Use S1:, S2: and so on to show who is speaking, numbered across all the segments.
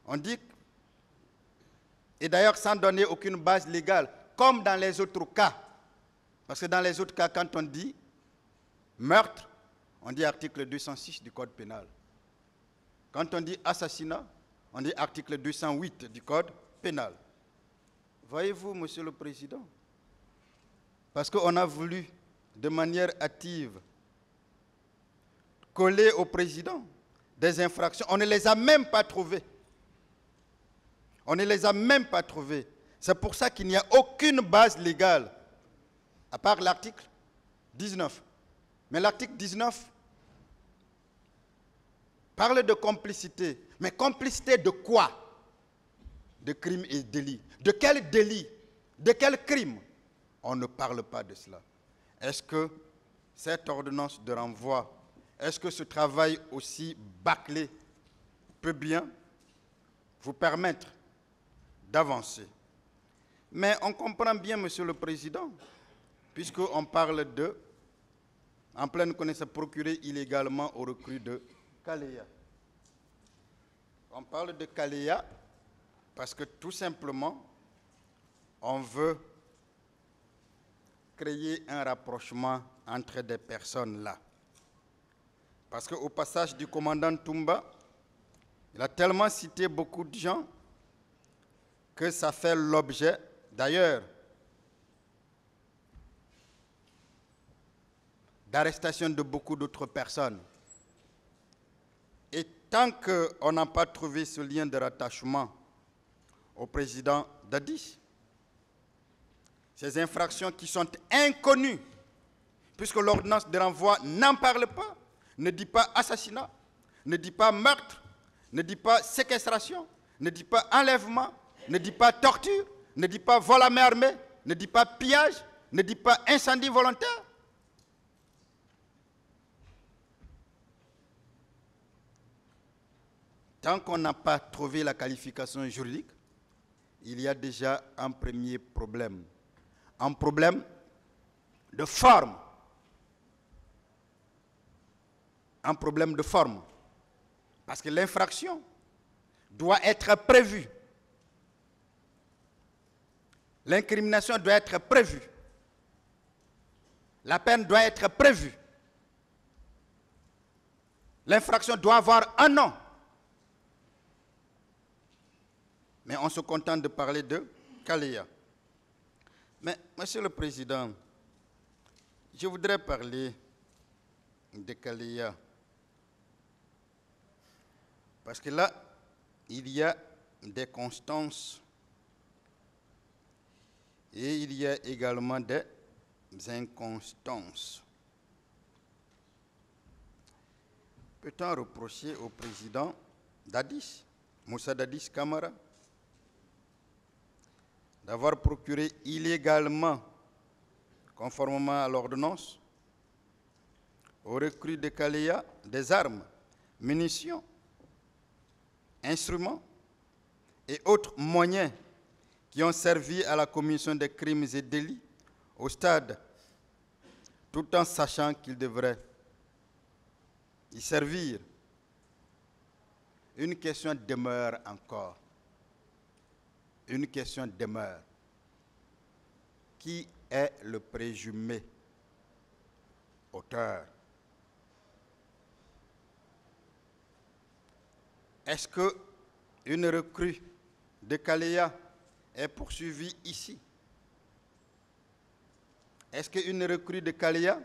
S1: On dit, et d'ailleurs sans donner aucune base légale, comme dans les autres cas. Parce que dans les autres cas, quand on dit meurtre, on dit article 206 du Code pénal. Quand on dit assassinat, on dit article 208 du Code pénal. Voyez-vous, Monsieur le Président, parce qu'on a voulu, de manière hâtive, coller au Président des infractions, on ne les a même pas trouvées. On ne les a même pas trouvées. C'est pour ça qu'il n'y a aucune base légale, à part l'article 19. Mais l'article 19 parle de complicité. Mais complicité de quoi? De crimes et délits. De quel délit? De quel crime? On ne parle pas de cela. Est-ce que cette ordonnance de renvoi, est-ce que ce travail aussi bâclé peut bien vous permettre d'avancer? Mais on comprend bien, Monsieur le Président, puisqu'on parle de, en pleine connaissance, procurer illégalement au recrue de Kaléa. On parle de Kaléa parce que tout simplement, on veut créer un rapprochement entre des personnes là. Parce qu'au passage du commandant Toumba, il a tellement cité beaucoup de gens que ça fait l'objet, d'ailleurs, d'arrestation de beaucoup d'autres personnes. Et tant qu'on n'a pas trouvé ce lien de rattachement au président Dadis, ces infractions qui sont inconnues, puisque l'ordonnance de renvoi n'en parle pas, ne dit pas assassinat, ne dit pas meurtre, ne dit pas séquestration, ne dit pas enlèvement, ne dit pas torture, ne dit pas vol à main armée, ne dit pas pillage, ne dit pas incendie volontaire. Tant qu'on n'a pas trouvé la qualification juridique, il y a déjà un premier problème. Un problème de forme. Un problème de forme. Parce que l'infraction doit être prévue. L'incrimination doit être prévue. La peine doit être prévue. L'infraction doit avoir un nom. Mais on se contente de parler de Kaléa. Mais, Monsieur le Président, je voudrais parler de Kaléa. Parce que là, il y a des constances et il y a également des inconstances. Peut-on reprocher au président Dadis, Moussa Dadis Camara, d'avoir procuré illégalement, conformément à l'ordonnance, au recrue de Kaléa des armes, munitions, instruments et autres moyens qui ont servi à la commission des crimes et délits au stade, tout en sachant qu'ils devraient y servir. Une question demeure encore. Une question demeure. Qui est le présumé auteur? Est-ce qu'une recrue de Kaléa est poursuivie ici? Est-ce qu'une recrue de Kaléa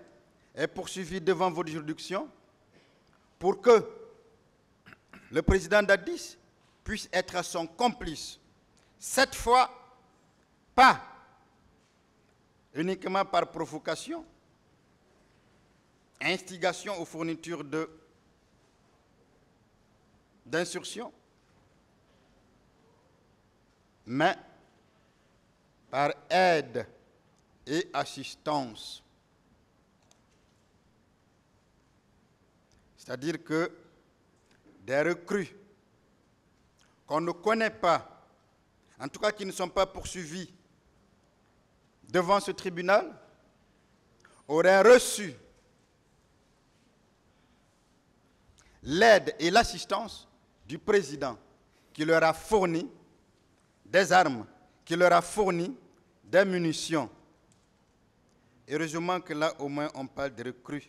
S1: est poursuivie devant votre juridiction pour que le président Dadis puisse être son complice? Cette fois, pas uniquement par provocation, instigation aux fournitures d'insurction, mais par aide et assistance. C'est-à-dire que des recrues qu'on ne connaît pas, en tout cas qui ne sont pas poursuivis devant ce tribunal, auraient reçu l'aide et l'assistance du président qui leur a fourni des armes, qui leur a fourni des munitions. Heureusement que là, au moins, on parle de recrues.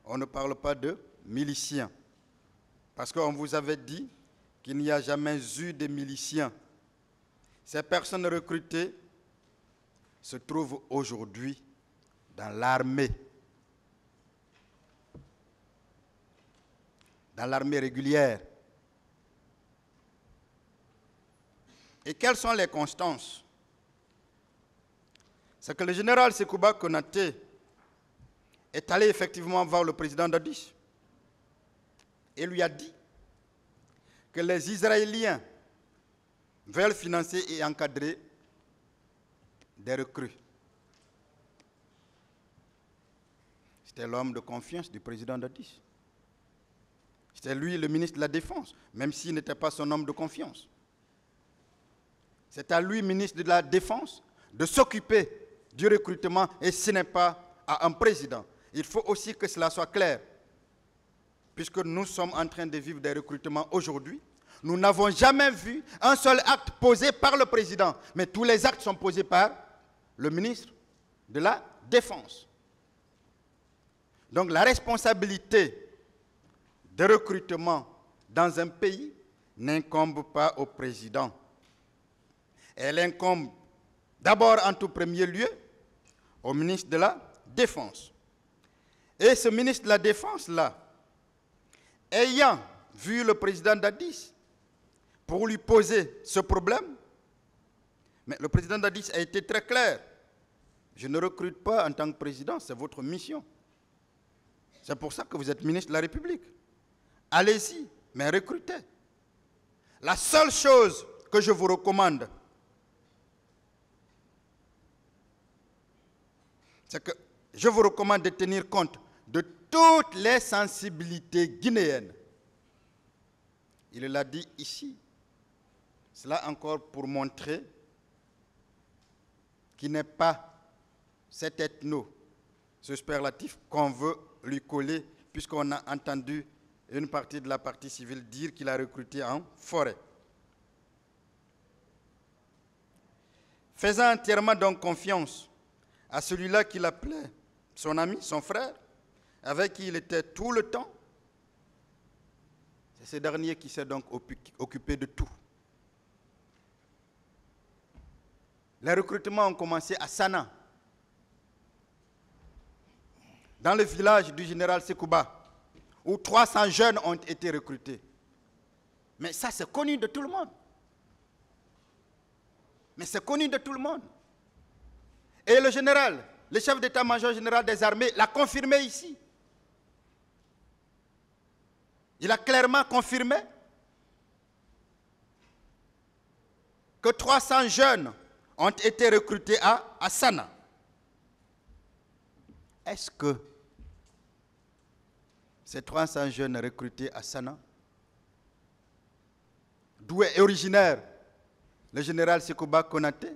S1: On ne parle pas de miliciens. Parce qu'on vous avait dit qu'il n'y a jamais eu de miliciens. Ces personnes recrutées se trouvent aujourd'hui dans l'armée. Dans l'armée régulière. Et quelles sont les constances? C'est que le général Sekouba Konaté est allé effectivement voir le président Dadis et lui a dit que les Israéliens veulent financer et encadrer des recrues. C'était l'homme de confiance du président Dadis. C'était lui le ministre de la Défense, même s'il n'était pas son homme de confiance. C'est à lui, ministre de la Défense, de s'occuper du recrutement et ce n'est pas à un président. Il faut aussi que cela soit clair. Puisque nous sommes en train de vivre des recrutements aujourd'hui, nous n'avons jamais vu un seul acte posé par le président, mais tous les actes sont posés par le ministre de la Défense. Donc la responsabilité de recrutement dans un pays n'incombe pas au président. Elle incombe d'abord en tout premier lieu au ministre de la Défense. Et ce ministre de la Défense-là, ayant vu le président Dadis pour lui poser ce problème, mais le président Dadis a été très clair. Je ne recrute pas en tant que président, c'est votre mission. C'est pour ça que vous êtes ministre de la République. Allez-y, mais recrutez. La seule chose que je vous recommande, c'est que je vous recommande de tenir compte de toutes les sensibilités guinéennes. Il l'a dit ici. Cela encore pour montrer qu'il n'est pas cet ethno, ce superlatif qu'on veut lui coller, puisqu'on a entendu une partie de la partie civile dire qu'il a recruté en forêt. Faisant entièrement donc confiance à celui-là qu'il appelait son ami, son frère, avec qui il était tout le temps, c'est ce dernier qui s'est donc occupé de tout. Les recrutements ont commencé à Sana, dans le village du général Sekouba, où 300 jeunes ont été recrutés. Mais ça, c'est connu de tout le monde. Mais c'est connu de tout le monde. Et le général, le chef d'état-major général des armées, l'a confirmé ici. Il a clairement confirmé que 300 jeunes ont été recrutés à Sana. Est-ce que ces 300 jeunes recrutés à Sana, d'où est originaire le général Sekouba Konaté,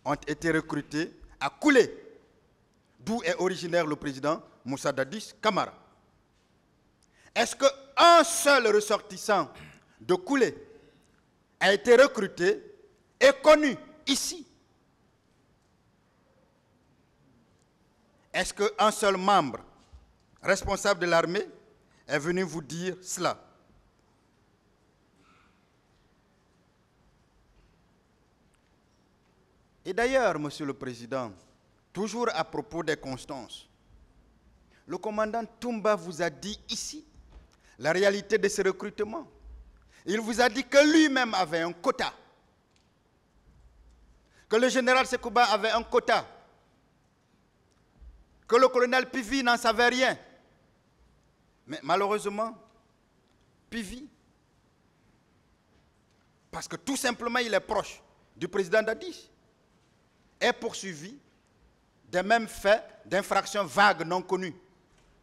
S1: ont été recrutés à Koulé, d'où est originaire le président Moussa Dadis Camara? Est-ce qu'un seul ressortissant de Koulé a été recruté et connu ici? Est-ce qu'un seul membre responsable de l'armée est venu vous dire cela? Et d'ailleurs, Monsieur le Président, toujours à propos des constances, le commandant Toumba vous a dit ici la réalité de ce recrutement. Il vous a dit que lui-même avait un quota, que le général Sekouba avait un quota, que le colonel Pivi n'en savait rien. Mais malheureusement, Pivi, parce que tout simplement il est proche du président Dadis, est poursuivi des mêmes faits d'infractions vagues non connues.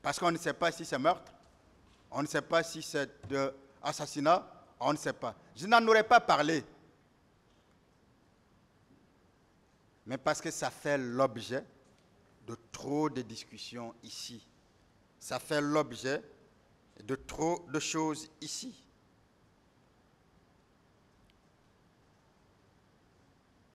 S1: Parce qu'on ne sait pas si c'est meurtre, on ne sait pas si c'est de assassinat, on ne sait pas. Je n'en aurais pas parlé. Mais parce que ça fait l'objet de trop de discussions ici. Ça fait l'objet de trop de choses ici.